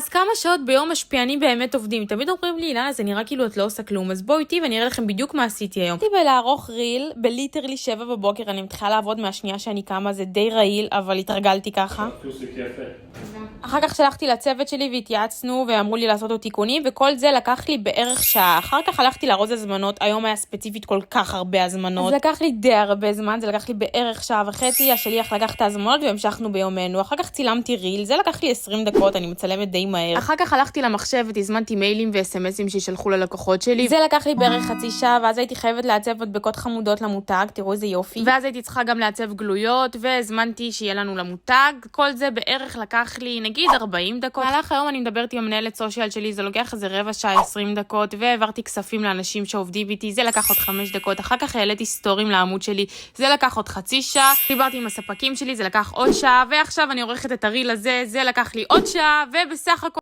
אז כמה שעות ביום משפיענים באמת עובדים? תמיד אומרים לי, אילנה, זה נראה כאילו את לא עושה כלום, אז בואו איתי ואני אראה לכם בדיוק מה עשיתי היום. הייתי בלערוך ריל, בליטרלי 7 בבוקר, אני מתחילה לעבוד מהשנייה שאני קמה, זה די רעיל, אבל התרגלתי ככה. אחר כך שלחתי לצוות שלי והתייעצנו ואמרו לי לעשות עוד תיקונים, וכל זה לקח לי בערך שעה. אחר כך הלכתי לארוז הזמנות, היום היה ספציפית כל כך הרבה הזמנות. אז לקח לי די הרבה זמן, זה לקח לי בערך שעה וחצי, השליח לקח את ההזמנות והמשכנו ביומנו. אחר כך צילמתי ריל, זה לקח לי 20 דקות, אני מצלמת די מהר. אחר כך הלכתי למחשב ותזמנתי מיילים ו-SMSים שישלחו ללקוחות שלי. זה לקח לי בערך חצי שעה, ואז הייתי חייבת לעצב מדבקות חמודות למותג, תראו איזה יופי. ואז הייתי צריכה גם לעצב גלויות, והזמנתי שיהיה לנו למותג. כל זה בערך לקח לי נגיד 40 דקות. מהלך היום אני מדברת עם המנהלת סושיאל שלי, זה לוקח איזה רבע שעה 20 דקות, והעברתי כספים לאנשים שעובדים איתי, זה לקח עוד 5 דקות. אחר כך העליתי סטורים לעמוד שלי, זה לקח עוד חצי שעה. דיברתי עם הספקים שלי, זה לקח עוד שעה, ועכשיו אני עורכת את הריל הזה, זה לקח לי עוד שעה, ובסך